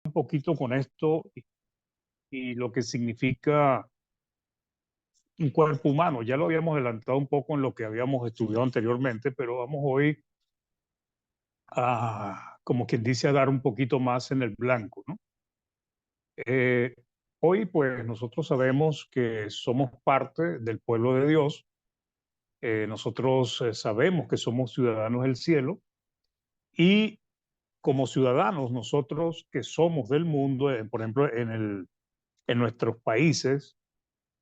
un poquito con esto y lo que significa un cuerpo humano. Ya lo habíamos adelantado un poco en lo que habíamos estudiado anteriormente, pero vamos hoy como quien dice, a dar un poquito más en el blanco, ¿no? Eh, Hoy, pues, nosotros sabemos que somos parte del pueblo de Dios. Nosotros sabemos que somos ciudadanos del cielo y como ciudadanos, nosotros que somos del mundo, por ejemplo, en nuestros países,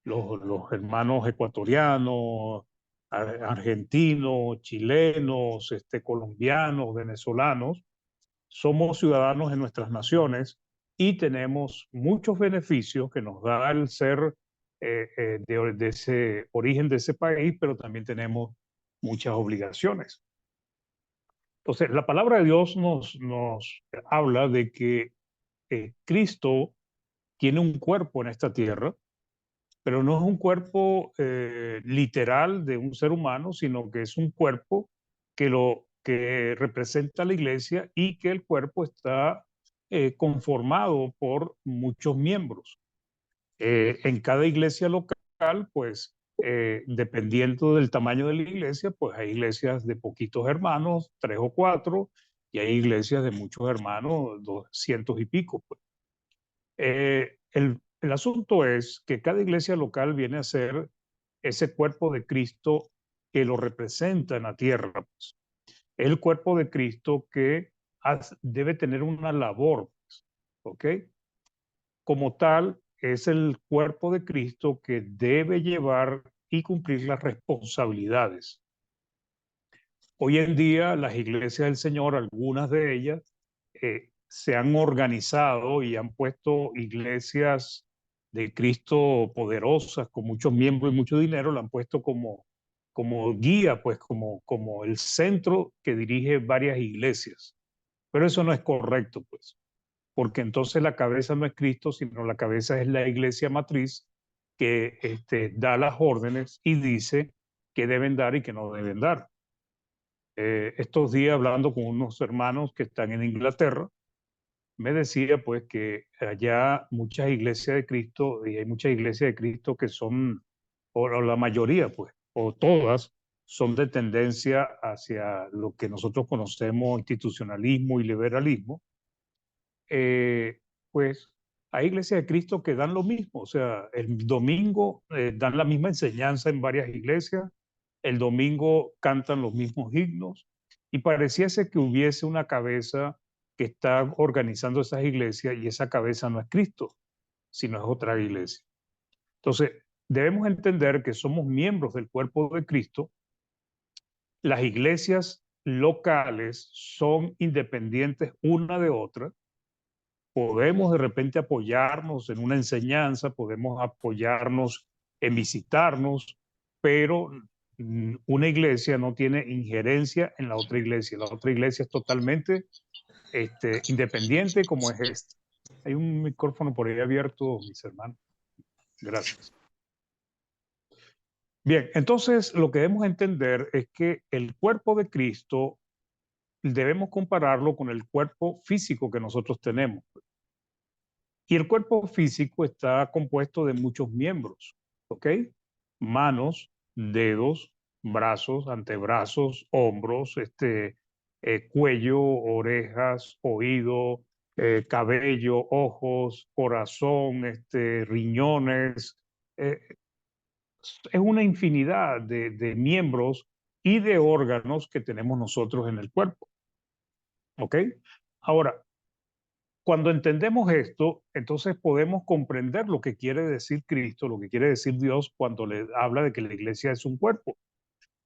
los hermanos ecuatorianos, argentinos, chilenos, colombianos, venezolanos, somos ciudadanos de nuestras naciones y tenemos muchos beneficios que nos da el ser de ese origen de ese país, pero también tenemos muchas obligaciones. Entonces, la palabra de Dios nos habla de que Cristo tiene un cuerpo en esta tierra, pero no es un cuerpo literal de un ser humano, sino que es un cuerpo que representa a la iglesia y que el cuerpo está conformado por muchos miembros. En cada iglesia local, pues, dependiendo del tamaño de la iglesia, pues hay iglesias de poquitos hermanos, tres o cuatro, y hay iglesias de muchos hermanos, 200 y pico, pues. El asunto es que cada iglesia local viene a ser ese cuerpo de Cristo que lo representa en la tierra, pues. Es el cuerpo de Cristo que debe tener una labor, pues, ¿ok? Como tal, es el cuerpo de Cristo que debe llevar y cumplir las responsabilidades. Hoy en día, las iglesias del Señor, algunas de ellas, se han organizado y han puesto iglesias de Cristo poderosas, con muchos miembros y mucho dinero, la han puesto como guía, pues como el centro que dirige varias iglesias. Pero eso no es correcto, pues, porque entonces la cabeza no es Cristo, sino la cabeza es la iglesia matriz que da las órdenes y dice qué deben dar y qué no deben dar. Estos días hablando con unos hermanos que están en Inglaterra, me decía pues que allá muchas iglesias de Cristo, y hay muchas iglesias de Cristo que son, o la mayoría pues, o todas, son de tendencia hacia lo que nosotros conocemos institucionalismo y liberalismo. eh, pues hay iglesias de Cristo que dan lo mismo, o sea, el domingo dan la misma enseñanza en varias iglesias, el domingo cantan los mismos himnos y pareciese que hubiese una cabeza que está organizando esas iglesias y esa cabeza no es Cristo, sino es otra iglesia. Entonces, debemos entender que somos miembros del cuerpo de Cristo. Las iglesias locales son independientes una de otra. Podemos de repente apoyarnos en una enseñanza, podemos apoyarnos en visitarnos, pero una iglesia no tiene injerencia en la otra iglesia. La otra iglesia es totalmente independiente como es esta. Hay un micrófono por ahí abierto, mis hermanos. Gracias. Bien, entonces lo que debemos entender es que el cuerpo de Cristo debemos compararlo con el cuerpo físico que nosotros tenemos. Y el cuerpo físico está compuesto de muchos miembros, ¿ok? Manos, dedos, brazos, antebrazos, hombros, cuello, orejas, oído, cabello, ojos, corazón, riñones. eh, es una infinidad de miembros y de órganos que tenemos nosotros en el cuerpo, ¿ok? Ahora, cuando entendemos esto, entonces podemos comprender lo que quiere decir Cristo, lo que quiere decir Dios cuando le habla de que la iglesia es un cuerpo,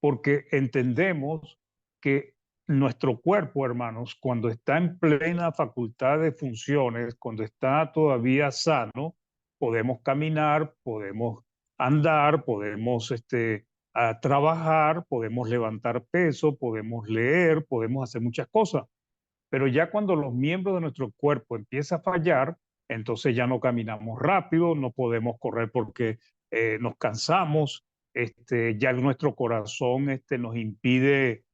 porque entendemos que nuestro cuerpo, hermanos, cuando está en plena facultad de funciones, cuando está todavía sano, podemos caminar, podemos andar, podemos trabajar, podemos levantar peso, podemos leer, podemos hacer muchas cosas. Pero ya cuando los miembros de nuestro cuerpo empiezan a fallar, entonces ya no caminamos rápido, no podemos correr porque nos cansamos, ya nuestro corazón nos impide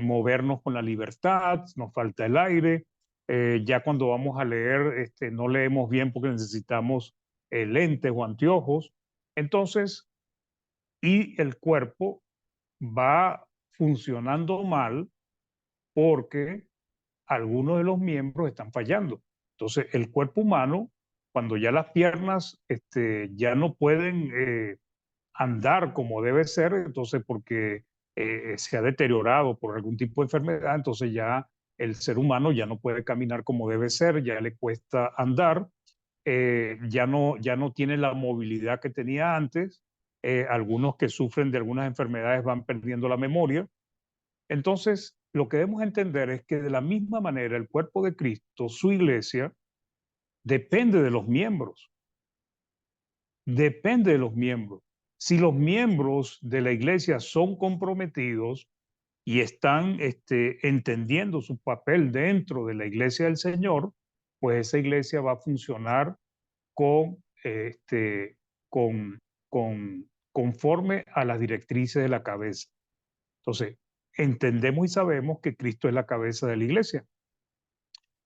movernos con la libertad, nos falta el aire, Ya cuando vamos a leer, no leemos bien porque necesitamos lentes o anteojos. Entonces, y el cuerpo va funcionando mal porque algunos de los miembros están fallando. Entonces, el cuerpo humano, cuando ya las piernas ya no pueden andar como debe ser, entonces porque se ha deteriorado por algún tipo de enfermedad, entonces ya el ser humano ya no puede caminar como debe ser, ya le cuesta andar, ya no tiene la movilidad que tenía antes. Algunos que sufren de algunas enfermedades van perdiendo la memoria. Entonces, lo que debemos entender es que de la misma manera el cuerpo de Cristo, su iglesia, depende de los miembros, depende de los miembros. Si los miembros de la iglesia son comprometidos y están entendiendo su papel dentro de la iglesia del Señor, pues esa iglesia va a funcionar con, con, conforme a las directrices de la cabeza. Entonces, entendemos y sabemos que Cristo es la cabeza de la iglesia.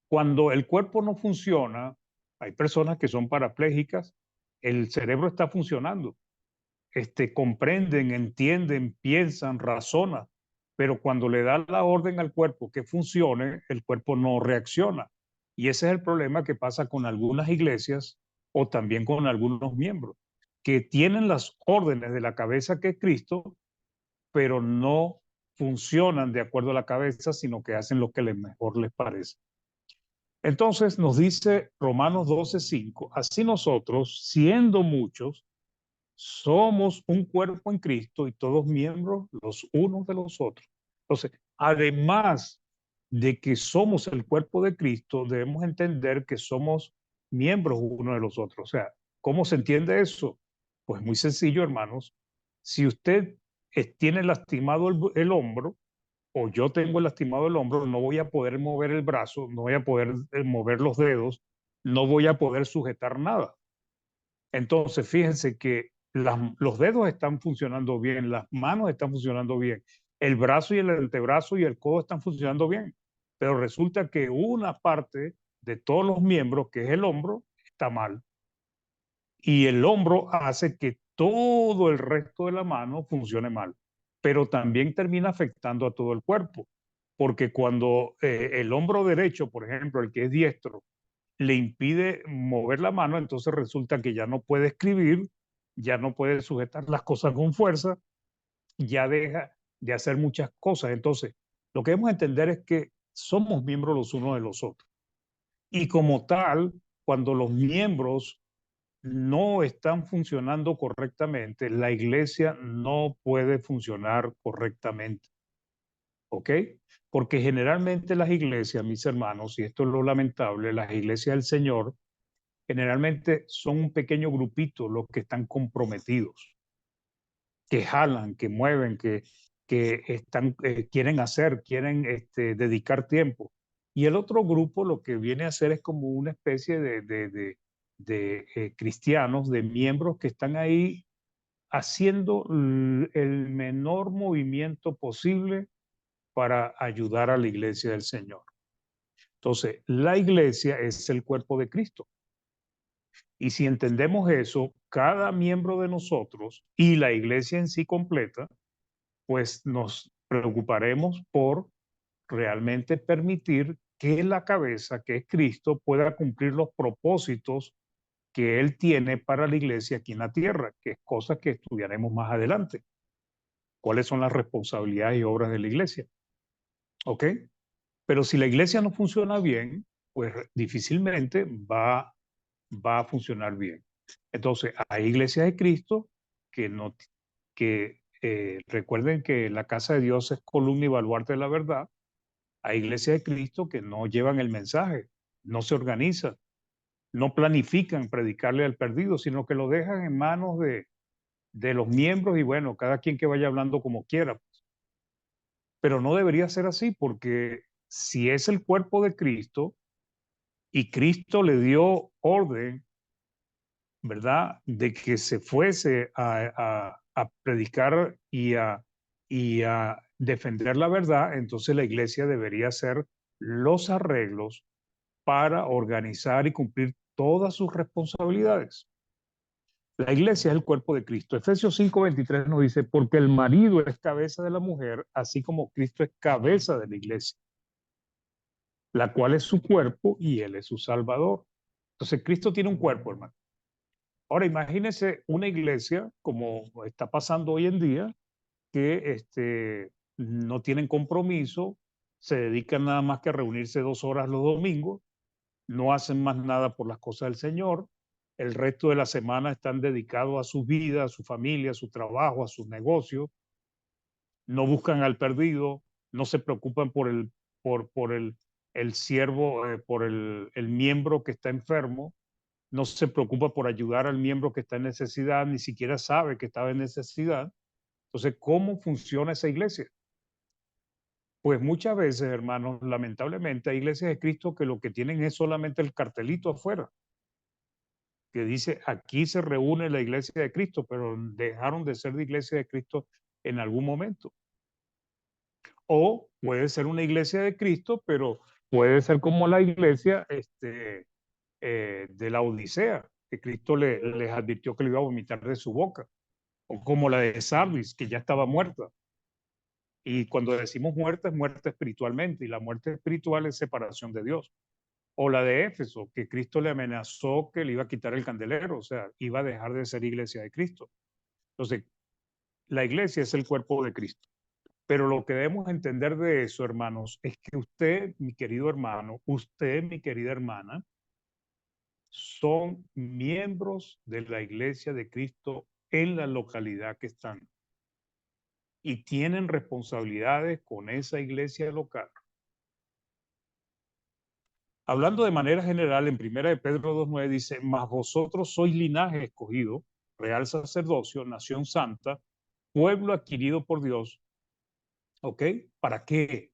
Cuando el cuerpo no funciona, hay personas que son parapléjicas, el cerebro está funcionando, comprenden, entienden, piensan, razonan, pero cuando le da la orden al cuerpo que funcione, el cuerpo no reacciona. Y ese es el problema que pasa con algunas iglesias o también con algunos miembros, que tienen las órdenes de la cabeza que es Cristo, pero no funcionan de acuerdo a la cabeza, sino que hacen lo que mejor les parece. Entonces nos dice Romanos 12:5, así nosotros, siendo muchos, somos un cuerpo en Cristo y todos miembros los unos de los otros. Entonces, además de que somos el cuerpo de Cristo, debemos entender que somos miembros uno de los otros. O sea, ¿cómo se entiende eso? Pues muy sencillo, hermanos. Si usted tiene lastimado el hombro, o yo tengo lastimado el hombro, no voy a poder mover el brazo, no voy a poder mover los dedos, no voy a poder sujetar nada. Entonces, fíjense que los dedos están funcionando bien, las manos están funcionando bien, el brazo y el antebrazo y el codo están funcionando bien, pero resulta que una parte de todos los miembros, que es el hombro, está mal. Y el hombro hace que todo el resto de la mano funcione mal, pero también termina afectando a todo el cuerpo, porque cuando el hombro derecho, por ejemplo, el que es diestro, le impide mover la mano, entonces resulta que ya no puede escribir, ya no puede sujetar las cosas con fuerza, ya deja de hacer muchas cosas. Entonces, lo que debemos entender es que somos miembros los unos de los otros. Y como tal, cuando los miembros no están funcionando correctamente, la iglesia no puede funcionar correctamente. ¿Ok? Porque generalmente las iglesias, mis hermanos, y esto es lo lamentable, las iglesias del Señor, generalmente son un pequeño grupito los que están comprometidos, que jalan, que mueven, que están, quieren hacer, quieren dedicar tiempo. Y el otro grupo lo que viene a hacer es como una especie de cristianos, de miembros que están ahí haciendo el menor movimiento posible para ayudar a la iglesia del Señor. Entonces, la iglesia es el cuerpo de Cristo. Y si entendemos eso, cada miembro de nosotros y la iglesia en sí completa, pues nos preocuparemos por realmente permitir que la cabeza, que es Cristo, pueda cumplir los propósitos que Él tiene para la iglesia aquí en la tierra, que es cosa que estudiaremos más adelante. ¿Cuáles son las responsabilidades y obras de la iglesia? ¿Ok? Pero si la iglesia no funciona bien, pues difícilmente va a funcionar bien. Entonces, hay iglesias de Cristo que no, que recuerden que la casa de Dios es columna y baluarte de la verdad. Hay iglesias de Cristo que no llevan el mensaje, no se organizan, no planifican predicarle al perdido, sino que lo dejan en manos de los miembros y bueno, cada quien que vaya hablando como quiera. Pero no debería ser así porque si es el cuerpo de Cristo y Cristo le dio orden, ¿verdad? De que se fuese a predicar y a defender la verdad, entonces la iglesia debería hacer los arreglos para organizar y cumplir todas sus responsabilidades. La iglesia es el cuerpo de Cristo. Efesios 5:23 nos dice, porque el marido es cabeza de la mujer, así como Cristo es cabeza de la iglesia, la cual es su cuerpo y él es su salvador. Entonces, Cristo tiene un cuerpo, hermano. Ahora, imagínese una iglesia como está pasando hoy en día, que no tienen compromiso, se dedican nada más que a reunirse 2 horas los domingos, no hacen más nada por las cosas del Señor, el resto de la semana están dedicados a su vida, a su familia, a su trabajo, a sus negocios, no buscan al perdido, no se preocupan por el siervo, por el miembro que está enfermo, no se preocupa por ayudar al miembro que está en necesidad, ni siquiera sabe que estaba en necesidad. Entonces, ¿cómo funciona esa iglesia? Pues muchas veces, hermanos, lamentablemente hay iglesias de Cristo que lo que tienen es solamente el cartelito afuera, que dice, aquí se reúne la iglesia de Cristo, pero dejaron de ser de iglesia de Cristo en algún momento. O puede ser una iglesia de Cristo, pero puede ser como la iglesia de la Odisea, que Cristo les advirtió que le iba a vomitar de su boca. O como la de Sardis, que ya estaba muerta. Y cuando decimos muerte, es muerte espiritualmente, y la muerte espiritual es separación de Dios. O la de Éfeso, que Cristo le amenazó que le iba a quitar el candelero, o sea, iba a dejar de ser iglesia de Cristo. Entonces, la iglesia es el cuerpo de Cristo. Pero lo que debemos entender de eso, hermanos, es que usted, mi querido hermano, usted, mi querida hermana, son miembros de la iglesia de Cristo en la localidad que están y tienen responsabilidades con esa iglesia local. Hablando de manera general, en 1 de Pedro 2:9 dice, mas vosotros sois linaje escogido, real sacerdocio, nación santa, pueblo adquirido por Dios. ¿Ok? ¿Para qué?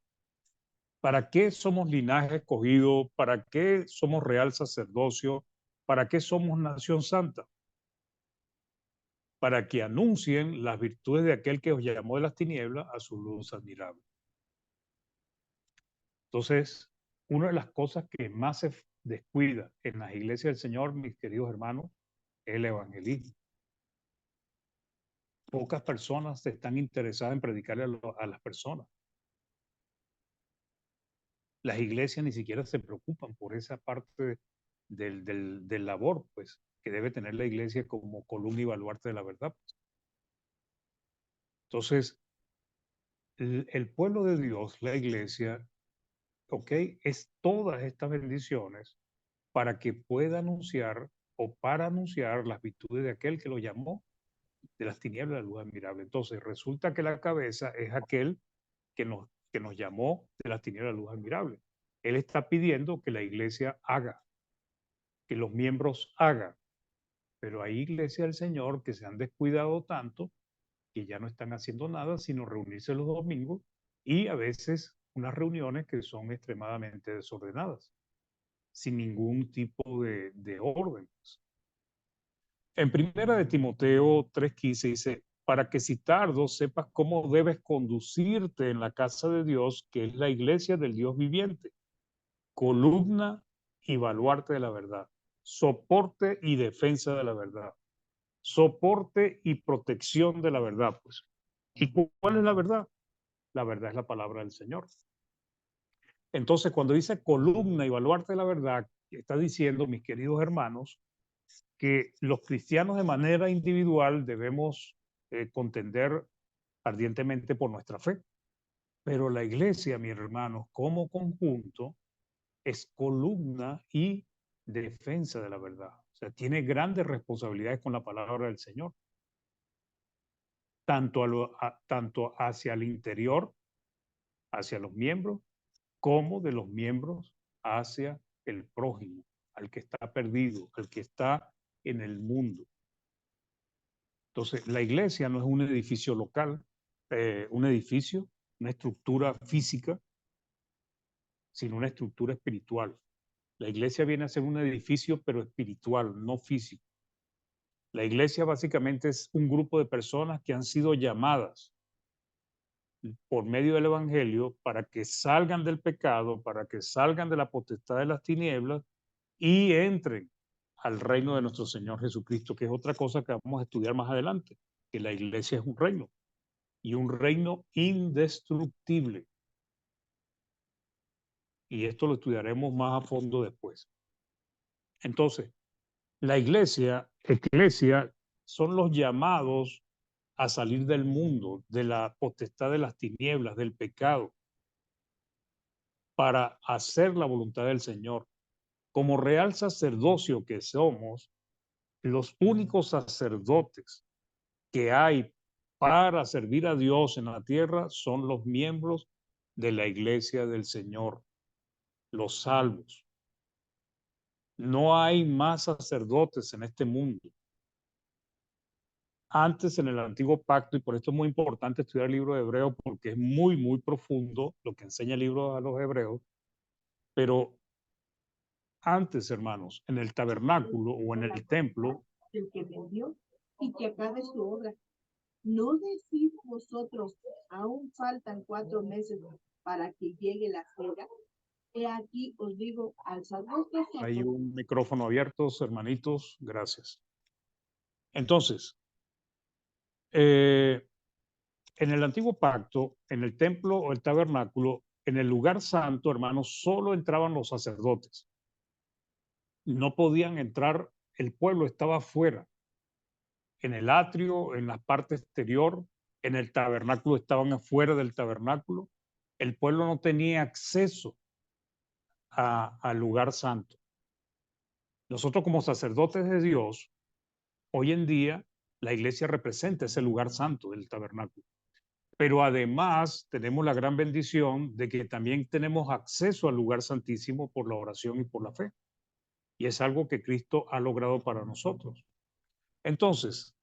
¿Para qué somos linaje escogido? ¿Para qué somos real sacerdocio? ¿Para qué somos nación santa? Para que anuncien las virtudes de aquel que os llamó de las tinieblas a su luz admirable. Entonces, una de las cosas que más se descuida en las iglesias del Señor, mis queridos hermanos, es el evangelismo. Pocas personas están interesadas en predicarle a las personas. Las iglesias ni siquiera se preocupan por esa parte del labor, pues, que debe tener la iglesia como columna y baluarte de la verdad, pues. Entonces, el pueblo de Dios, la iglesia, ¿ok? Es todas estas bendiciones para que pueda anunciar o para anunciar las virtudes de aquel que lo llamó de las tinieblas a la luz admirable. Entonces, resulta que la cabeza es aquel que nos llamó de las tinieblas a la luz admirable. Él está pidiendo que la iglesia haga, que los miembros hagan, pero hay iglesias del Señor que se han descuidado tanto que ya no están haciendo nada sino reunirse los domingos y a veces unas reuniones que son extremadamente desordenadas, sin ningún tipo de orden. En primera de Timoteo 3:15 dice, para que si tardo sepas cómo debes conducirte en la casa de Dios, que es la iglesia del Dios viviente, columna y baluarte de la verdad, soporte y defensa de la verdad, soporte y protección de la verdad, pues. ¿Y cuál es la verdad? La verdad es la palabra del Señor. Entonces, cuando dice columna y baluarte de la verdad, está diciendo, mis queridos hermanos, que los cristianos de manera individual debemos contender ardientemente por nuestra fe. Pero la iglesia, mis hermanos, como conjunto, es columna y defensa de la verdad. O sea, tiene grandes responsabilidades con la palabra del Señor, tanto hacia el interior, hacia los miembros, como de los miembros hacia el prójimo, al que está perdido, al que está en el mundo. Entonces, la iglesia no es un edificio local, un edificio, una estructura física, sino una estructura espiritual. La iglesia viene a ser un edificio, pero espiritual, no físico. La iglesia básicamente es un grupo de personas que han sido llamadas por medio del Evangelio para que salgan del pecado, para que salgan de la potestad de las tinieblas y entren al reino de nuestro Señor Jesucristo, que es otra cosa que vamos a estudiar más adelante, que la iglesia es un reino y un reino indestructible. Y esto lo estudiaremos más a fondo después. Entonces, la eclesia, son los llamados a salir del mundo, de la potestad de las tinieblas, del pecado, para hacer la voluntad del Señor. Como real sacerdocio que somos, los únicos sacerdotes que hay para servir a Dios en la tierra son los miembros de la iglesia del Señor, los salvos. No hay más sacerdotes en este mundo. Antes, en el antiguo pacto, y por esto es muy importante estudiar el libro de Hebreos, porque es muy, muy profundo lo que enseña el libro a los hebreos, pero antes, hermanos, en el tabernáculo o en el templo, el que vendió y que acabe su obra. ¿No decís vosotros, aún faltan 4 meses para que llegue la cega? He aquí os digo, alzad vuestros hay ojos. un micrófono abierto, hermanitos, gracias. Entonces, en el antiguo pacto, en el templo o el tabernáculo, en el lugar santo, hermanos, solo entraban los sacerdotes. No podían entrar, el pueblo estaba afuera, en el atrio, en la parte exterior, en el tabernáculo estaban afuera del tabernáculo. El pueblo no tenía acceso al lugar santo. Nosotros como sacerdotes de Dios, hoy en día la iglesia representa ese lugar santo del tabernáculo. Pero además tenemos la gran bendición de que también tenemos acceso al lugar santísimo por la oración y por la fe. Y es algo que Cristo ha logrado para nosotros. Entonces,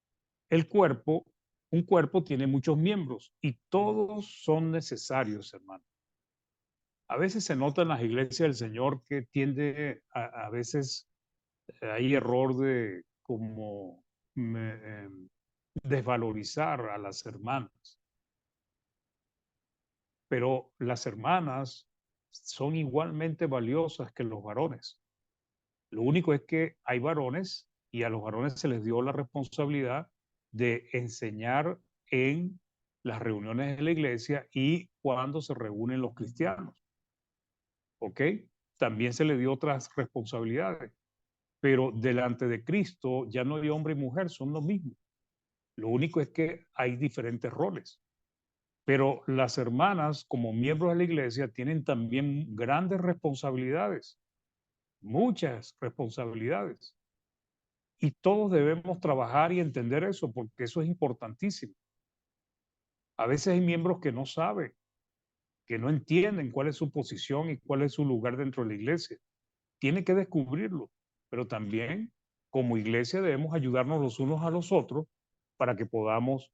el cuerpo, un cuerpo tiene muchos miembros y todos son necesarios, hermano. A veces se nota en las iglesias del Señor que tiende a veces hay error de como desvalorizar a las hermanas. Pero las hermanas son igualmente valiosas que los varones. Lo único es que hay varones y a los varones se les dio la responsabilidad de enseñar en las reuniones de la iglesia y cuando se reúnen los cristianos. ¿Ok? También se le dio otras responsabilidades, pero delante de Cristo ya no hay hombre y mujer, son lo mismo. Lo único es que hay diferentes roles. Pero las hermanas, como miembros de la iglesia, tienen también grandes responsabilidades, muchas responsabilidades. Y todos debemos trabajar y entender eso, porque eso es importantísimo. A veces hay miembros que no saben, que no entienden cuál es su posición y cuál es su lugar dentro de la iglesia. Tienen que descubrirlo, pero también como iglesia debemos ayudarnos los unos a los otros para que podamos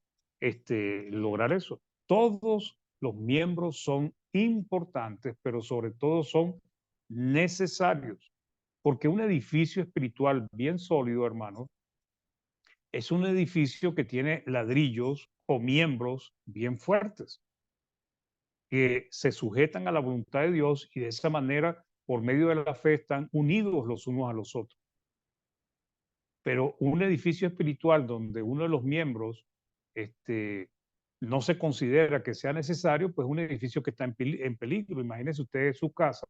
lograr eso. Todos los miembros son importantes, pero sobre todo son necesarios, porque un edificio espiritual bien sólido, hermanos, es un edificio que tiene ladrillos o miembros bien fuertes, que se sujetan a la voluntad de Dios y de esa manera, por medio de la fe, están unidos los unos a los otros. Pero un edificio espiritual donde uno de los miembros no se considera que sea necesario, pues un edificio que está en peligro. Imagínese usted su casa,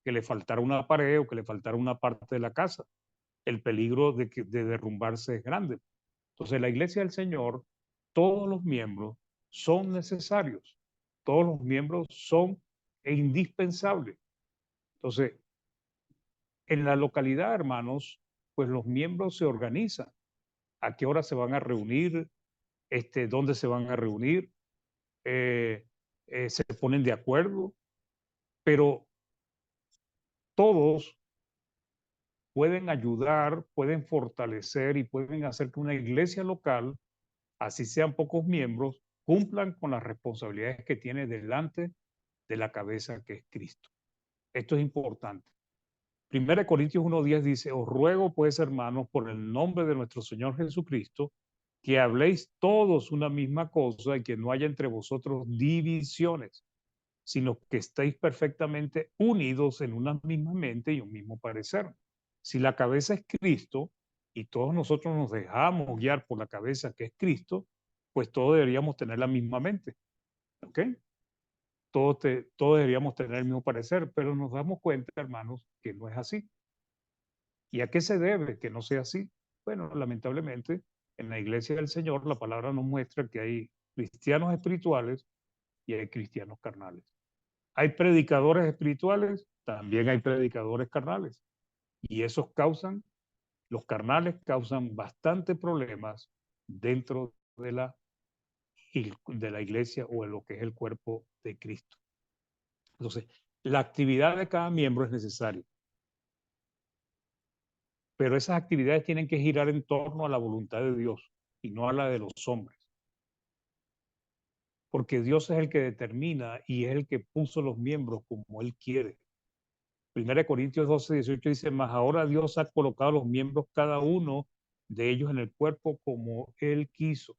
que le faltara una pared o que le faltara una parte de la casa. El peligro de derrumbarse es grande. Entonces, la iglesia del Señor, todos los miembros son necesarios. Todos los miembros son indispensables. Entonces, en la localidad, hermanos, pues los miembros se organizan. ¿A qué hora se van a reunir? ¿Dónde se van a reunir? Se ponen de acuerdo, pero todos pueden ayudar, pueden fortalecer y pueden hacer que una iglesia local, así sean pocos miembros, cumplan con las responsabilidades que tiene delante de la cabeza que es Cristo. Esto es importante. 1 Corintios 1:10 dice, os ruego pues, hermanos, por el nombre de nuestro Señor Jesucristo, que habléis todos una misma cosa y que no haya entre vosotros divisiones, sino que estéis perfectamente unidos en una misma mente y un mismo parecer. Si la cabeza es Cristo y todos nosotros nos dejamos guiar por la cabeza que es Cristo, pues todos deberíamos tener la misma mente, ¿ok? Todos deberíamos tener el mismo parecer, pero nos damos cuenta, hermanos, que no es así. ¿Y a qué se debe que no sea así? Bueno, lamentablemente, en la iglesia del Señor la palabra nos muestra que hay cristianos espirituales y hay cristianos carnales. Hay predicadores espirituales, también hay predicadores carnales. Y esos causan, los carnales causan bastante problemas dentro de la iglesia o en lo que es el cuerpo de Cristo. Entonces, la actividad de cada miembro es necesaria, pero esas actividades tienen que girar en torno a la voluntad de Dios y no a la de los hombres, porque Dios es el que determina y es el que puso los miembros como Él quiere. 1 Corintios 12, 18 dice, mas ahora Dios ha colocado los miembros cada uno de ellos en el cuerpo como Él quiso.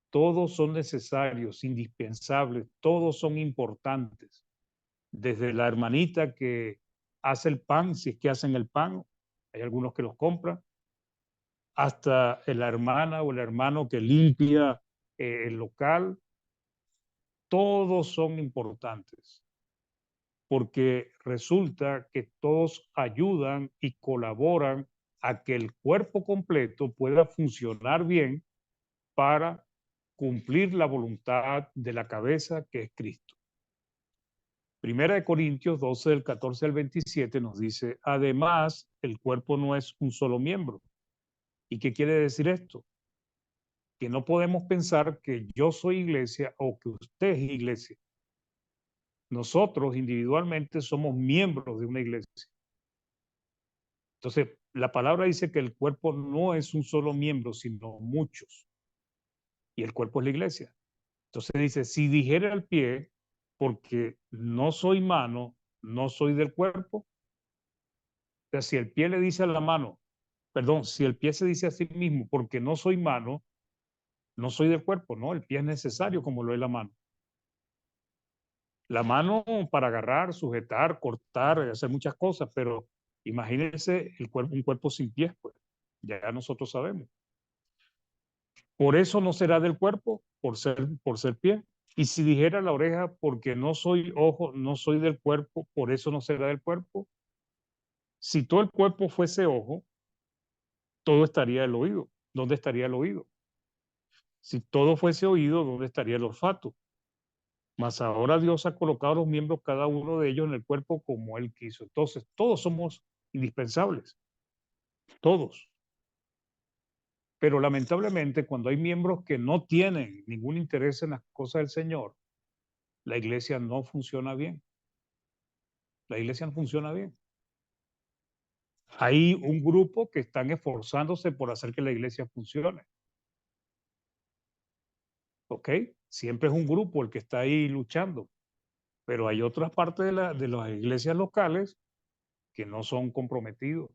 Todos son necesarios, indispensables, todos son importantes. Desde la hermanita que hace el pan, si es que hacen el pan, hay algunos que los compran, hasta la hermana o el hermano que limpia el local, todos son importantes, porque resulta que todos ayudan y colaboran a que el cuerpo completo pueda funcionar bien para cumplir la voluntad de la cabeza que es Cristo. 1 Corintios 12, del 14 al 27 nos dice, además, el cuerpo no es un solo miembro. ¿Y qué quiere decir esto? Que no podemos pensar que yo soy iglesia o que usted es iglesia. Nosotros individualmente somos miembros de una iglesia. Entonces, la palabra dice que el cuerpo no es un solo miembro, sino muchos. Y el cuerpo es la iglesia. Entonces dice, si dijera al pie, porque no soy mano, no soy del cuerpo. O sea, si el pie le dice a la mano, perdón, si el pie se dice a sí mismo, porque no soy mano, no soy del cuerpo, no, el pie es necesario como lo es la mano. La mano para agarrar, sujetar, cortar, hacer muchas cosas, pero imagínense un cuerpo sin pies, pues ya nosotros sabemos. Por eso no será del cuerpo, por ser pie. Y si dijera la oreja, porque no soy ojo, no soy del cuerpo, por eso no será del cuerpo. Si todo el cuerpo fuese ojo, todo estaría el oído. ¿Dónde estaría el oído? Si todo fuese oído, ¿dónde estaría el olfato? Mas ahora Dios ha colocado los miembros, cada uno de ellos, en el cuerpo como Él quiso. Entonces, todos somos indispensables, todos. Pero lamentablemente, cuando hay miembros que no tienen ningún interés en las cosas del Señor, la iglesia no funciona bien. La iglesia no funciona bien. Hay un grupo que están esforzándose por hacer que la iglesia funcione. ¿Ok? Siempre es un grupo el que está ahí luchando. Pero hay otras partes de las iglesias locales que no son comprometidos,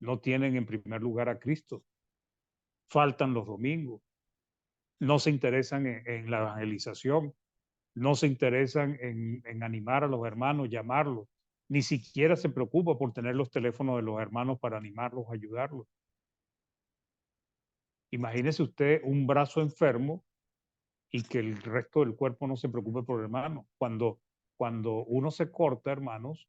no tienen en primer lugar a Cristo, faltan los domingos, no se interesan en la evangelización, no se interesan en animar a los hermanos, llamarlos, ni siquiera se preocupa por tener los teléfonos de los hermanos para animarlos, ayudarlos. Imagínese usted un brazo enfermo y que el resto del cuerpo no se preocupe por el hermano. Cuando uno se corta, hermanos,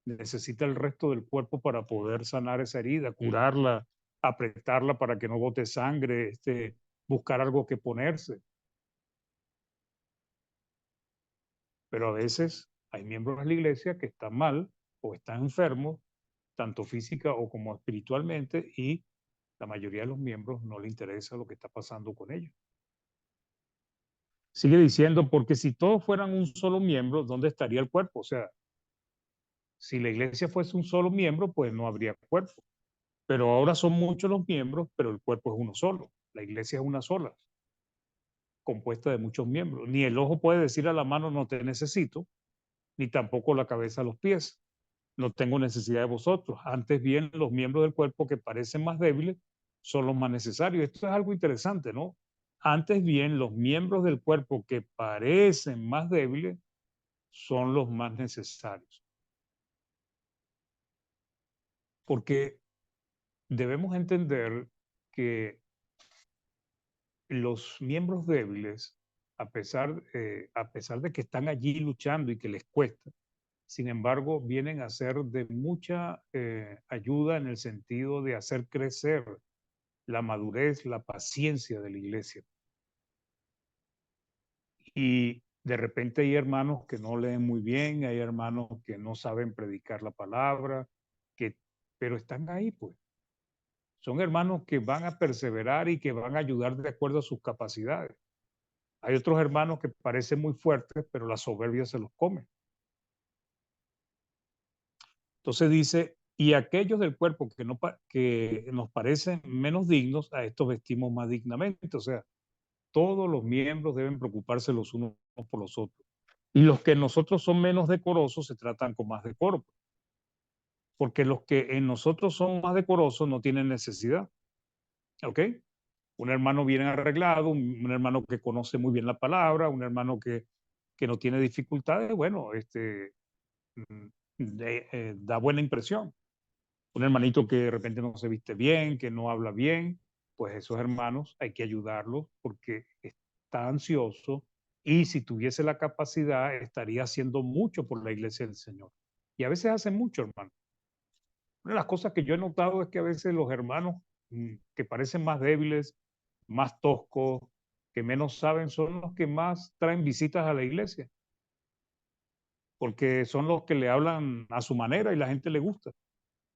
necesita el resto del cuerpo para poder sanar esa herida, curarla, apretarla para que no bote sangre, buscar algo que ponerse. Pero a veces hay miembros de la iglesia que están mal o están enfermos, tanto física o como espiritualmente, y la mayoría de los miembros no le interesa lo que está pasando con ellos. Sigue diciendo, porque si todos fueran un solo miembro, ¿dónde estaría el cuerpo? O sea, si la iglesia fuese un solo miembro, pues no habría cuerpo. Pero ahora son muchos los miembros, pero el cuerpo es uno solo. La iglesia es una sola, compuesta de muchos miembros. Ni el ojo puede decir a la mano no te necesito, ni tampoco la cabeza a los pies. No tengo necesidad de vosotros. Antes bien, los miembros del cuerpo que parecen más débiles son los más necesarios. Esto es algo interesante, ¿no? Antes bien, los miembros del cuerpo que parecen más débiles son los más necesarios. Porque debemos entender que los miembros débiles, a pesar de que están allí luchando y que les cuesta, sin embargo, vienen a ser de mucha ayuda en el sentido de hacer crecer la madurez, la paciencia de la iglesia. Y de repente hay hermanos que no leen muy bien, hay hermanos que no saben predicar la palabra, pero están ahí, pues. Son hermanos que van a perseverar y que van a ayudar de acuerdo a sus capacidades. Hay otros hermanos que parecen muy fuertes, pero la soberbia se los come. Entonces dice, y aquellos del cuerpo que nos parecen menos dignos, a estos vestimos más dignamente. O sea, todos los miembros deben preocuparse los unos por los otros. Y los que nosotros son menos decorosos se tratan con más decoro, porque los que en nosotros son más decorosos no tienen necesidad. ¿Ok? Un hermano bien arreglado, un hermano que conoce muy bien la palabra, un hermano que no tiene dificultades, bueno, mm, da buena impresión. Un hermanito que de repente no se viste bien, que no habla bien, pues esos hermanos hay que ayudarlos porque está ansioso y si tuviese la capacidad estaría haciendo mucho por la iglesia del Señor. Y a veces hace mucho, hermano. Una de las cosas que yo he notado es que a veces los hermanos que parecen más débiles, más toscos, que menos saben, son los que más traen visitas a la iglesia, porque son los que le hablan a su manera y la gente le gusta.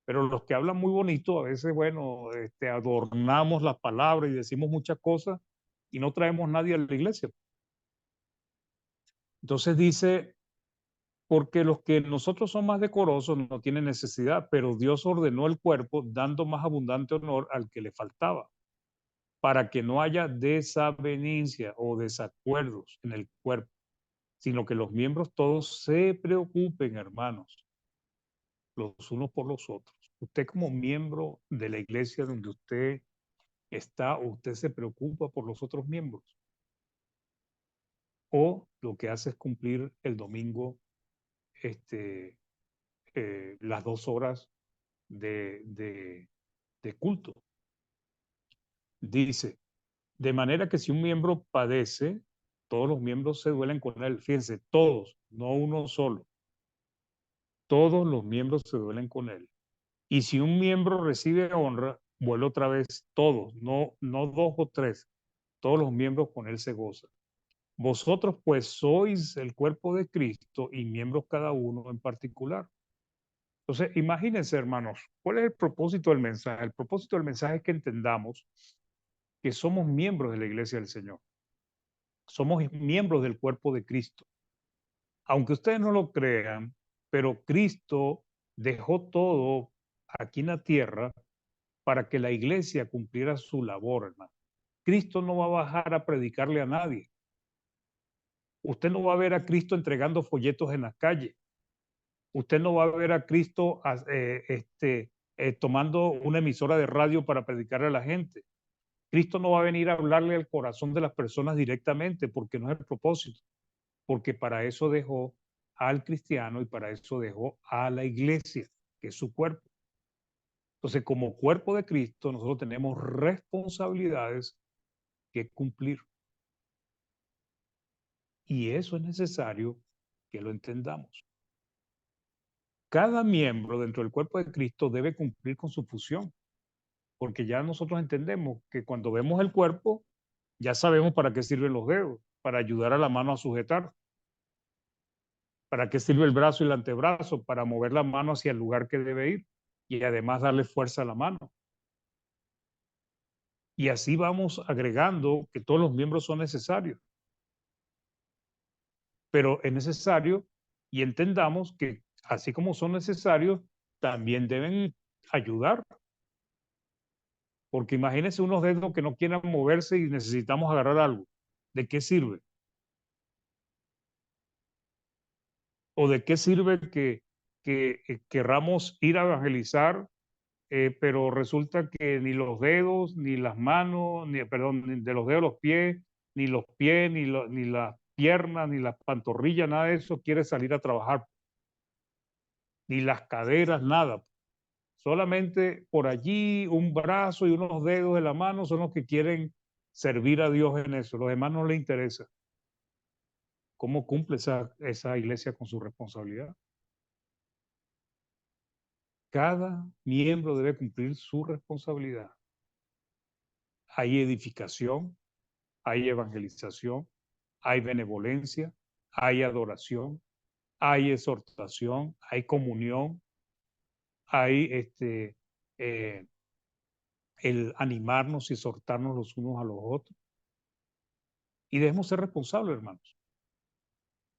Pero los que hablan muy bonito, a veces, bueno, adornamos las palabras y decimos muchas cosas y no traemos nadie a la iglesia. Entonces dice, porque los que nosotros son más decorosos no tienen necesidad, pero Dios ordenó el cuerpo dando más abundante honor al que le faltaba, para que no haya desavenencia o desacuerdos en el cuerpo, sino que los miembros todos se preocupen, hermanos, los unos por los otros. Usted como miembro de la iglesia donde usted usted se preocupa por los otros miembros, o lo que hace es cumplir el domingo este, las 2 horas de culto. Dice, de manera que si un miembro padece, todos los miembros se duelen con él. Fíjense, todos, no uno solo. Todos los miembros se duelen con él. Y si un miembro recibe honra, vuelve otra vez todos, no dos o tres. Todos los miembros con él se gozan. Vosotros pues sois el cuerpo de Cristo y miembros cada uno en particular. Entonces, imagínense, hermanos, ¿cuál es el propósito del mensaje? El propósito del mensaje es que entendamos que somos miembros de la iglesia del Señor. Somos miembros del cuerpo de Cristo. Aunque ustedes no lo crean, pero Cristo dejó todo aquí en la tierra para que la iglesia cumpliera su labor, hermano. Cristo no va a bajar a predicarle a nadie. Usted no va a ver a Cristo entregando folletos en las calles. Usted no va a ver a Cristo tomando una emisora de radio para predicarle a la gente. Cristo no va a venir a hablarle al corazón de las personas directamente porque no es el propósito, porque para eso dejó al cristiano y para eso dejó a la iglesia, que es su cuerpo. Entonces, como cuerpo de Cristo, nosotros tenemos responsabilidades que cumplir. Y eso es necesario que lo entendamos. Cada miembro dentro del cuerpo de Cristo debe cumplir con su función, porque ya nosotros entendemos que cuando vemos el cuerpo, ya sabemos para qué sirven los dedos, para ayudar a la mano a sujetar, para qué sirve el brazo y el antebrazo, para mover la mano hacia el lugar que debe ir y además darle fuerza a la mano. Y así vamos agregando que todos los miembros son necesarios, pero es necesario y entendamos que así como son necesarios, también deben ayudar. Porque imagínense unos dedos que no quieran moverse y necesitamos agarrar algo. ¿De qué sirve? ¿O de qué sirve que querramos ir a evangelizar pero resulta que ni los dedos, ni las manos, perdón, ni de los dedos los pies, ni las piernas, ni las pantorrillas, nada de eso quiere salir a trabajar, ni las caderas, nada. Solamente por allí un brazo y unos dedos de la mano son los que quieren servir a Dios en eso. Los demás no les interesa. ¿Cómo cumple esa iglesia con su responsabilidad? Cada miembro debe cumplir su responsabilidad. Hay edificación, hay evangelización, hay benevolencia, hay adoración, hay exhortación, hay comunión, hay eh, el animarnos y exhortarnos los unos a los otros. Y debemos ser responsables, hermanos.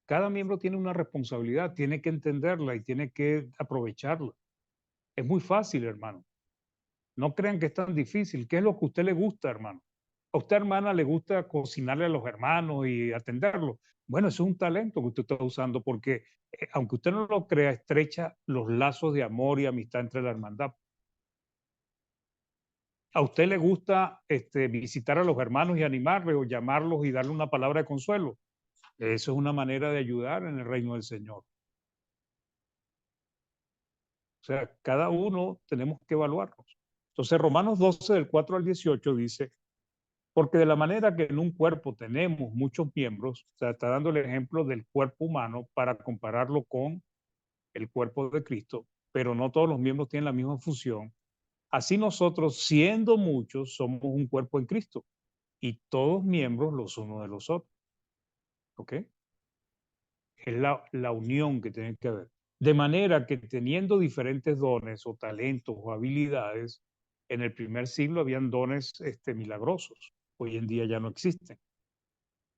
Cada miembro tiene una responsabilidad, tiene que entenderla y tiene que aprovecharla. Es muy fácil, hermano. No crean que es tan difícil. ¿Qué es lo que a usted le gusta, hermano? A usted, hermana, le gusta cocinarle a los hermanos y atenderlos. Bueno, eso es un talento que usted está usando porque, aunque usted no lo crea, estrecha los lazos de amor y amistad entre la hermandad. A usted le gusta visitar a los hermanos y animarles o llamarlos y darle una palabra de consuelo. Eso es una manera de ayudar en el reino del Señor. O sea, cada uno tenemos que evaluarnos. Entonces, Romanos 12, del 4 al 18 dice, porque de la manera que en un cuerpo tenemos muchos miembros, o sea, está dando el ejemplo del cuerpo humano para compararlo con el cuerpo de Cristo, pero no todos los miembros tienen la misma función. Así nosotros, siendo muchos, somos un cuerpo en Cristo y todos miembros los unos de los otros. ¿Ok? Es la unión que tiene que haber. De manera que teniendo diferentes dones o talentos o habilidades, en el primer siglo habían dones milagrosos. Hoy en día ya no existen.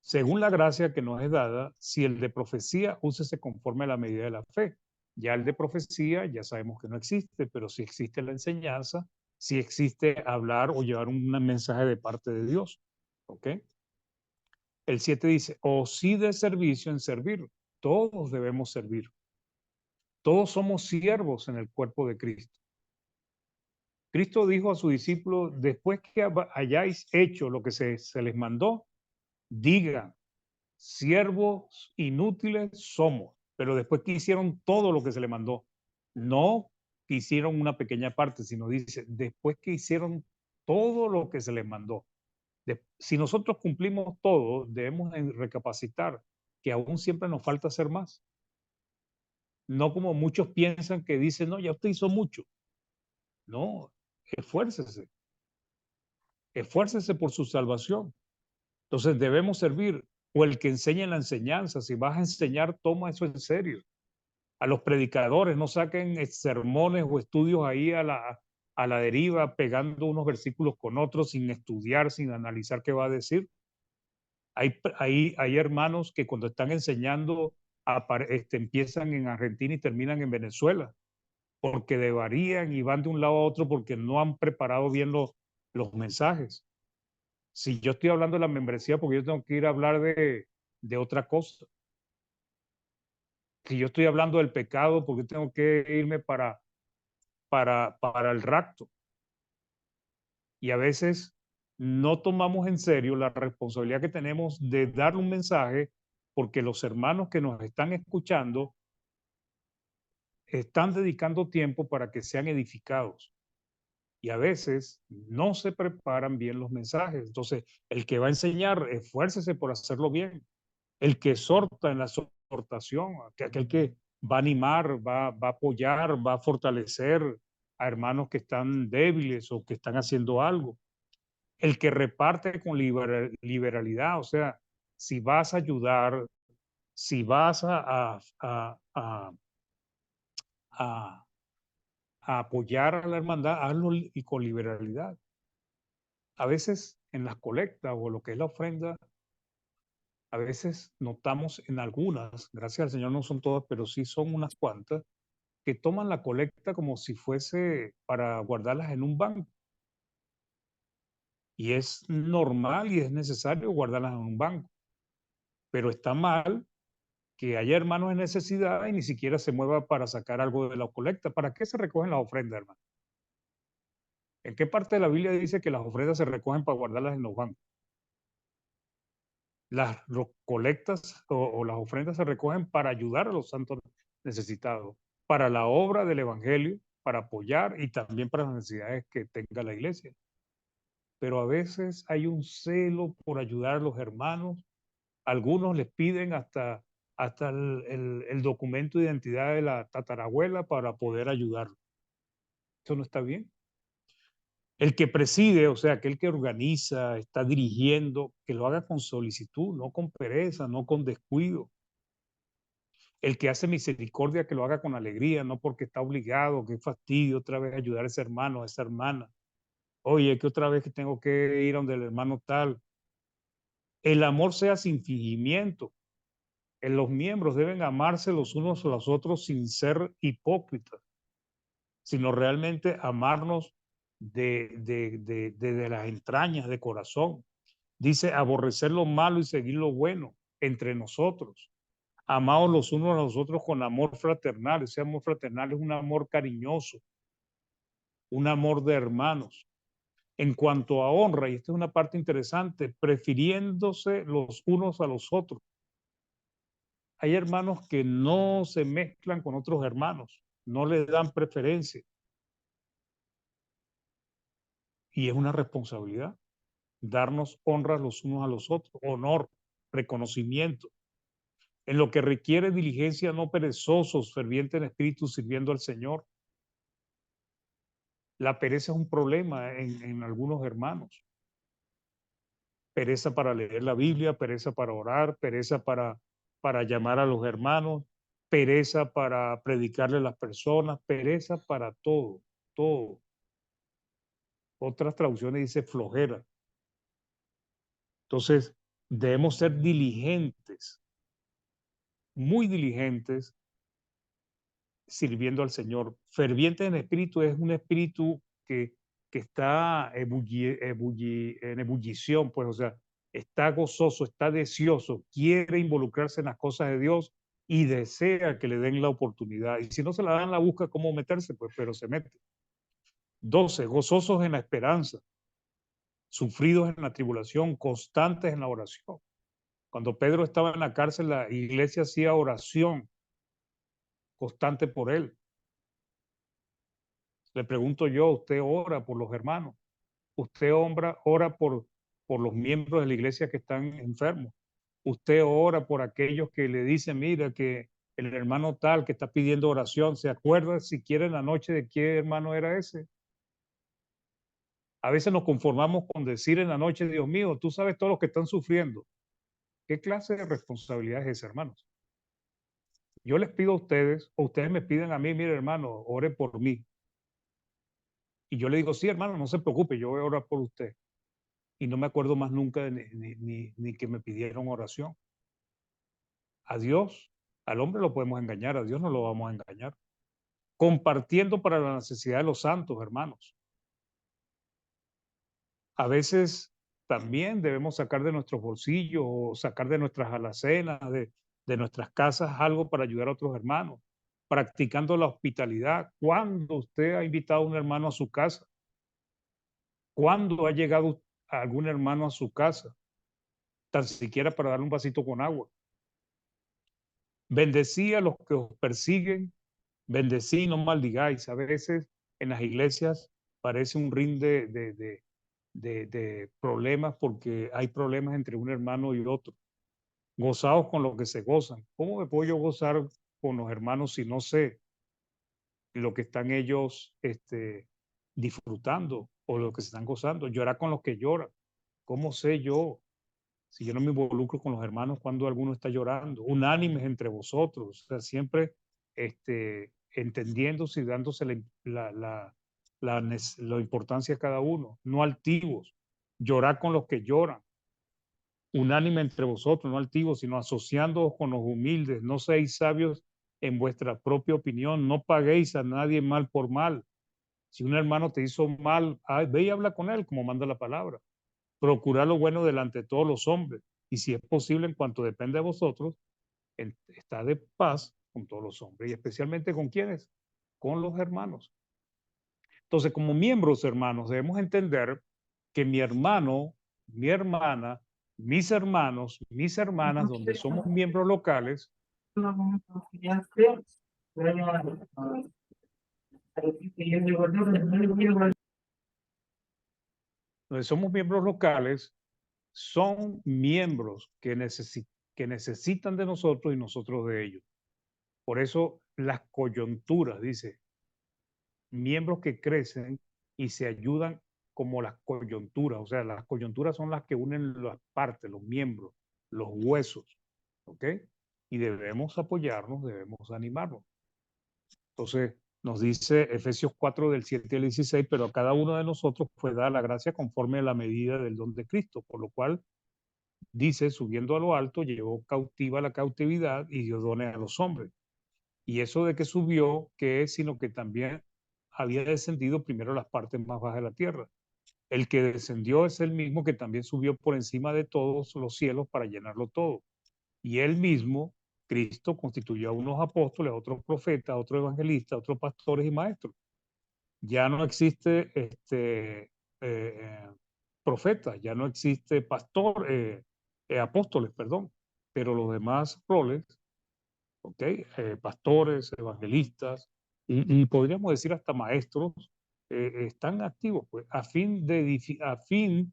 Según la gracia que nos es dada, si el de profecía, úsese conforme a la medida de la fe. Ya el de profecía, ya sabemos que no existe, pero sí existe la enseñanza, sí existe hablar o llevar un mensaje de parte de Dios. ¿Ok? El 7 dice, o sí de servicio en servir. Todos debemos servir. Todos somos siervos en el cuerpo de Cristo. Cristo dijo a sus discípulos, después que hayáis hecho lo que se les mandó, digan, siervos inútiles somos, pero después que hicieron todo lo que se les mandó, no que hicieron una pequeña parte, sino dice, después que hicieron todo lo que se les mandó. Si nosotros cumplimos todo, debemos recapacitar que aún siempre nos falta hacer más. No como muchos piensan que dicen, no, ya usted hizo mucho. No, esfuércese, esfuércese por su salvación. Entonces debemos servir, o el que enseña la enseñanza, si vas a enseñar, toma eso en serio. A los predicadores, no saquen sermones o estudios ahí a la deriva, pegando unos versículos con otros sin estudiar, sin analizar qué va a decir. Hay hermanos que cuando están enseñando empiezan en Argentina y terminan en Venezuela, porque devarían y van de un lado a otro porque no han preparado bien los mensajes. Si yo estoy hablando de la membresía, porque yo tengo que ir a hablar de otra cosa. Si yo estoy hablando del pecado, porque tengo que irme para el rapto. Y a veces no tomamos en serio la responsabilidad que tenemos de dar un mensaje, porque los hermanos que nos están escuchando están dedicando tiempo para que sean edificados. Y a veces no se preparan bien los mensajes. Entonces, el que va a enseñar, esfuércese por hacerlo bien. El que exhorta en la exhortación, aquel que va a animar, va a apoyar, va a fortalecer a hermanos que están débiles o que están haciendo algo. El que reparte con liberalidad, o sea, si vas a ayudar, si vas a apoyar a la hermandad, hazlo y con liberalidad. A veces en las colectas o lo que es la ofrenda, a veces notamos en algunas, gracias al Señor no son todas, pero sí son unas cuantas, que toman la colecta como si fuese para guardarlas en un banco. Y es normal y es necesario guardarlas en un banco. Pero está mal que haya hermanos en necesidad y ni siquiera se mueva para sacar algo de la colecta. ¿Para qué se recogen las ofrendas, hermano? ¿En qué parte de la Biblia dice que las ofrendas se recogen para guardarlas en los bancos? Las colectas o las ofrendas se recogen para ayudar a los santos necesitados, para la obra del Evangelio, para apoyar y también para las necesidades que tenga la iglesia. Pero a veces hay un celo por ayudar a los hermanos. Algunos les piden hasta el documento de identidad de la tatarabuela para poder ayudar. Eso no está bien. El que preside, o sea, aquel que organiza, está dirigiendo, que lo haga con solicitud, no con pereza, no con descuido. El que hace misericordia, que lo haga con alegría, no porque está obligado, qué fastidio otra vez ayudar a ese hermano, a esa hermana. Oye, que otra vez que tengo que ir a donde el hermano tal. El amor sea sin fingimiento. Los miembros deben amarse los unos a los otros sin ser hipócritas, sino realmente amarnos de las entrañas, de corazón. Dice, aborrecer lo malo y seguir lo bueno entre nosotros. Amados los unos a los otros con amor fraternal. Ese amor fraternal es un amor cariñoso, un amor de hermanos. En cuanto a honra, y esta es una parte interesante, prefiriéndose los unos a los otros. Hay hermanos que no se mezclan con otros hermanos, no le dan preferencia. Y es una responsabilidad darnos honra los unos a los otros, honor, reconocimiento. En lo que requiere diligencia, no perezosos, fervientes en espíritu, sirviendo al Señor. La pereza es un problema en algunos hermanos. Pereza para leer la Biblia, pereza para orar, pereza para llamar a los hermanos, pereza para predicarle a las personas, pereza para todo, todo. Otras traducciones dice flojera. Entonces, debemos ser diligentes, muy diligentes, sirviendo al Señor. Ferviente en espíritu es un espíritu que está en ebullición, pues, o sea, está gozoso, está deseoso, quiere involucrarse en las cosas de Dios y desea que le den la oportunidad. Y si no se la dan, la busca cómo meterse, pues, pero se mete. 12, gozosos en la esperanza, sufridos en la tribulación, constantes en la oración. Cuando Pedro estaba en la cárcel, la iglesia hacía oración constante por él. Le pregunto yo, ¿usted ora por los hermanos? ¿Usted ora por los miembros de la iglesia que están enfermos? ¿Usted ora por aquellos que le dicen, mira, que el hermano tal que está pidiendo oración, se acuerda siquiera en la noche de qué hermano era ese? A veces nos conformamos con decir en la noche, Dios mío, tú sabes todos los que están sufriendo. ¿Qué clase de responsabilidad es esa, hermanos? Yo les pido a ustedes, o ustedes me piden a mí, mire hermano, ore por mí. Y yo le digo, sí, hermano, no se preocupe, yo voy a orar por usted. Y no me acuerdo más nunca de ni que me pidieron oración. A Dios, al hombre lo podemos engañar, a Dios no lo vamos a engañar. Compartiendo para la necesidad de los santos, hermanos. A veces también debemos sacar de nuestros bolsillos o sacar de nuestras alacenas, de nuestras casas, algo para ayudar a otros hermanos. Practicando la hospitalidad. ¿Cuándo usted ha invitado a un hermano a su casa? ¿Cuándo ha llegado algún hermano a su casa? Tan siquiera para darle un vasito con agua. Bendecí a los que os persiguen, bendecí, no maldigáis. A veces en las iglesias parece un ring de problemas porque hay problemas entre un hermano y otro. Gozaos con lo que se gozan. ¿Cómo me puedo yo gozar con los hermanos si no sé lo que están ellos disfrutando o lo que se están gozando? Llorar con los que lloran. ¿Cómo sé yo si yo no me involucro con los hermanos cuando alguno está llorando? Unánimes entre vosotros, o sea, siempre entendiéndose y dándose la importancia a cada uno, no altivos, llorar con los que lloran, unánime entre vosotros, no altivos, sino asociándoos con los humildes, no seáis sabios en vuestra propia opinión, no paguéis a nadie mal por mal. Si un hermano te hizo mal, ve y habla con él, como manda la palabra. Procurad lo bueno delante de todos los hombres, y si es posible, en cuanto depende de vosotros, está de paz con todos los hombres, y especialmente con quienes, con los hermanos. Entonces, como miembros, hermanos, debemos entender que mi hermano, mi hermana, mis hermanos, mis hermanas, donde somos miembros locales, donde somos miembros locales, son miembros que necesitan de nosotros y nosotros de ellos. Por eso las coyunturas, dice, miembros que crecen y se ayudan como las coyunturas. O sea, las coyunturas son las que unen las partes, los miembros, los huesos. ¿Ok? Y debemos apoyarnos, debemos animarnos. Entonces, nos dice Efesios 4 del 7 al 16, pero a cada uno de nosotros fue dada la gracia conforme a la medida del don de Cristo, por lo cual dice, subiendo a lo alto, llevó cautiva la cautividad y dio dones a los hombres. Y eso de que subió, que es, sino que también había descendido primero a las partes más bajas de la tierra. El que descendió es el mismo que también subió por encima de todos los cielos para llenarlo todo. Y él mismo, Cristo, constituyó a unos apóstoles, a otros profetas, a otros evangelistas, a otros pastores y maestros. Ya no existe profeta, ya no existe pastor, apóstoles, perdón, pero los demás roles, ¿ok? Pastores, evangelistas y podríamos decir hasta maestros, están activos, pues, a fin de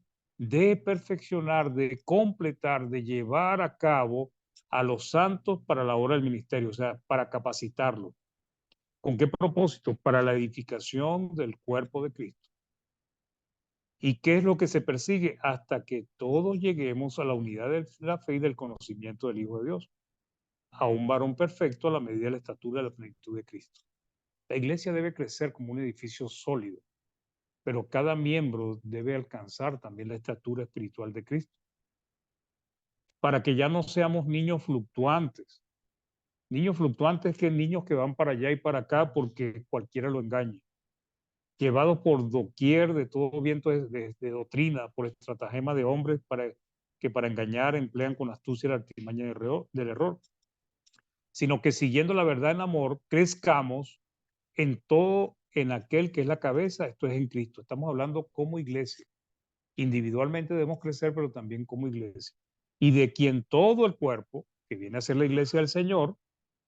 perfeccionar, de completar, de llevar a cabo a los santos para la obra del ministerio, o sea, para capacitarlos. ¿Con qué propósito? Para la edificación del cuerpo de Cristo. ¿Y qué es lo que se persigue? Hasta que todos lleguemos a la unidad de la fe y del conocimiento del Hijo de Dios, a un varón perfecto a la medida de la estatura de la plenitud de Cristo. La iglesia debe crecer como un edificio sólido, pero cada miembro debe alcanzar también la estatura espiritual de Cristo, para que ya no seamos niños fluctuantes. Niños fluctuantes que niños que van para allá y para acá porque cualquiera lo engañe. Llevados por doquier de todo viento de doctrina, por estratagema de hombres que para engañar emplean con astucia la artimaña del error, sino que siguiendo la verdad en amor, crezcamos en todo en aquel que es la cabeza, esto es en Cristo. Estamos hablando como iglesia. Individualmente debemos crecer, pero también como iglesia. Y de quien todo el cuerpo, que viene a ser la iglesia del Señor,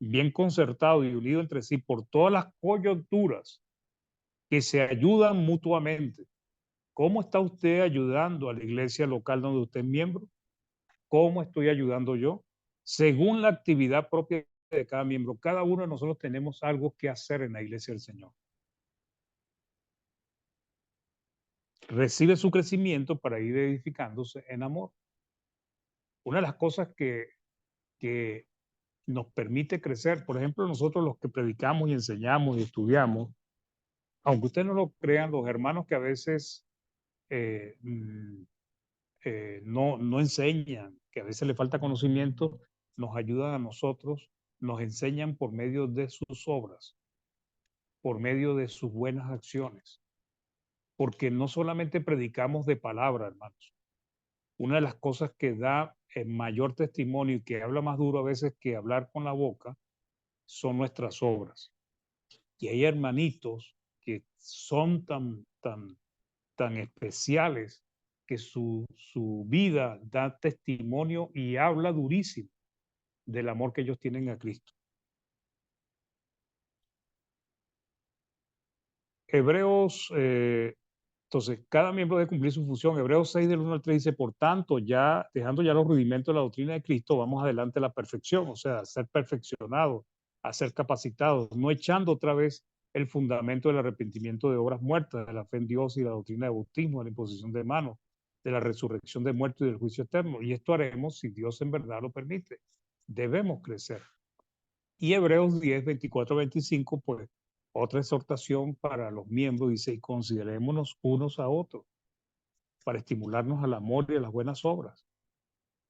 bien concertado y unido entre sí por todas las coyunturas que se ayudan mutuamente. ¿Cómo está usted ayudando a la iglesia local donde usted es miembro? ¿Cómo estoy ayudando yo? Según la actividad propia de cada miembro, cada uno de nosotros tenemos algo que hacer en la iglesia del Señor. Recibe su crecimiento para ir edificándose en amor. Una de las cosas que nos permite crecer, por ejemplo, nosotros los que predicamos y enseñamos y estudiamos, aunque ustedes no lo crean, los hermanos que a veces eh, mm, no enseñan, que a veces le falta conocimiento, nos ayudan a nosotros, nos enseñan por medio de sus obras, por medio de sus buenas acciones, porque no solamente predicamos de palabra, hermanos. Una de las cosas que da mayor testimonio y que habla más duro a veces que hablar con la boca son nuestras obras. Y hay hermanitos que son tan especiales que su vida da testimonio y habla durísimo del amor que ellos tienen a Cristo. Hebreos, entonces, cada miembro debe cumplir su función. Hebreos 6 del 1 al 3 dice, por tanto, ya dejando ya los rudimentos de la doctrina de Cristo, vamos adelante a la perfección, o sea, a ser perfeccionados, a ser capacitados, no echando otra vez el fundamento del arrepentimiento de obras muertas, de la fe en Dios y la doctrina de bautismo, de la imposición de manos, de la resurrección de muertos y del juicio eterno. Y esto haremos si Dios en verdad lo permite. Debemos crecer. Y Hebreos 10, 24, 25, pues otra exhortación para los miembros dice, y considerémonos unos a otros para estimularnos al amor y a las buenas obras.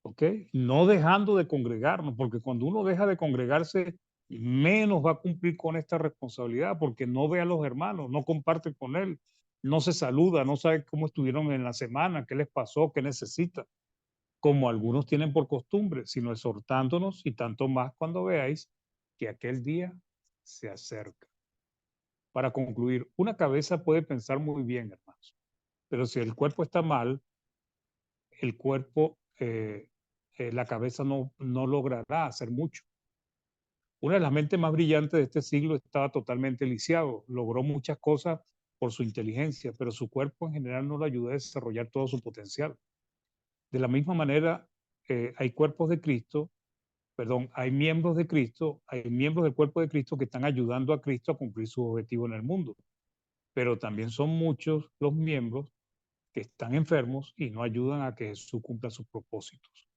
¿Ok? No dejando de congregarnos, porque cuando uno deja de congregarse, menos va a cumplir con esta responsabilidad, porque no ve a los hermanos, no comparte con él, no se saluda, no sabe cómo estuvieron en la semana, qué les pasó, qué necesitan, como algunos tienen por costumbre, sino exhortándonos y tanto más cuando veáis que aquel día se acerca. Para concluir, una cabeza puede pensar muy bien, hermanos, pero si el cuerpo está mal, el cuerpo, la cabeza no logrará hacer mucho. Una de las mentes más brillantes de este siglo estaba totalmente lisiado, logró muchas cosas por su inteligencia, pero su cuerpo en general no lo ayudó a desarrollar todo su potencial. De la misma manera, hay cuerpos de Cristo, perdón, hay miembros de Cristo, hay miembros del cuerpo de Cristo que están ayudando a Cristo a cumplir su objetivo en el mundo, pero también son muchos los miembros que están enfermos y no ayudan a que Jesús cumpla sus propósitos.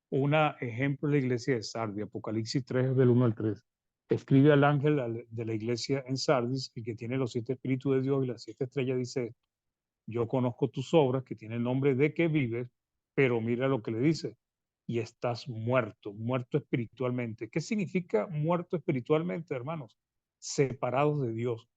Un ejemplo es la iglesia de Sardis, Apocalipsis 3, del 1 al 3. Escribe al ángel de la iglesia en Sardis, el que tiene los 7 espíritus de Dios y las 7 estrellas, dice: yo conozco tus obras, que tiene el nombre de que vives, pero mira lo que le dice: y estás muerto, muerto espiritualmente. ¿Qué significa muerto espiritualmente, hermanos? Separados de Dios.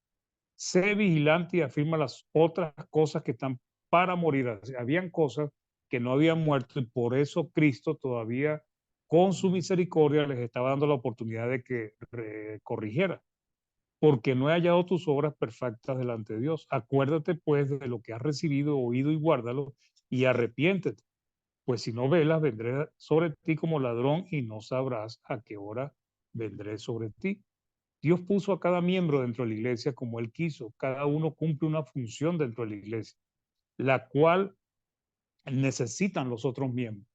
Sé vigilante y afirma las otras cosas que están para morir. Habían cosas que no habían muerto y por eso Cristo todavía con su misericordia les estaba dando la oportunidad de que corrigiera. Porque no he hallado tus obras perfectas delante de Dios. Acuérdate pues de lo que has recibido, oído y guárdalo y arrepiéntete. Pues si no velas, vendré sobre ti como ladrón y no sabrás a qué hora vendré sobre ti. Dios puso a cada miembro dentro de la iglesia como Él quiso. Cada uno cumple una función dentro de la iglesia, la cual necesitan los otros miembros.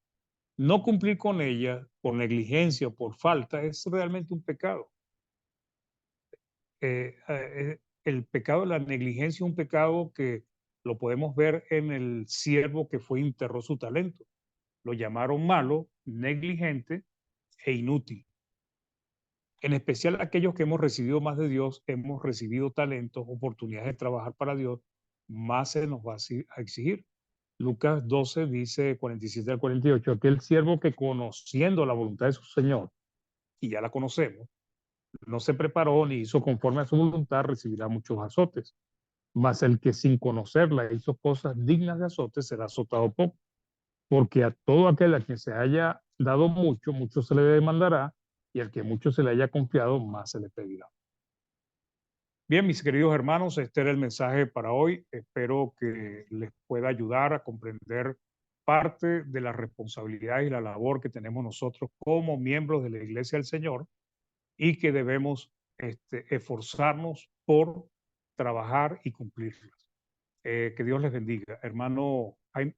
No cumplir con ella por negligencia o por falta es realmente un pecado. El pecado de la negligencia es un pecado que lo podemos ver en el siervo que fue y enterró su talento. Lo llamaron malo, negligente e inútil. En especial aquellos que hemos recibido más de Dios, hemos recibido talentos, oportunidades de trabajar para Dios, más se nos va a exigir. Lucas 12 dice 47 al 48, aquel siervo que conociendo la voluntad de su Señor, y ya la conocemos, no se preparó ni hizo conforme a su voluntad, recibirá muchos azotes. Mas el que sin conocerla hizo cosas dignas de azotes será azotado poco. Porque a todo aquel a quien se haya dado mucho, mucho se le demandará, y al que mucho se le haya confiado, más se le pedirá. Bien, mis queridos hermanos, este era el mensaje para hoy. Espero que les pueda ayudar a comprender parte de la responsabilidad y la labor que tenemos nosotros como miembros de la Iglesia del Señor y que debemos esforzarnos por trabajar y cumplirlas. Que Dios les bendiga. Hermano Jaime.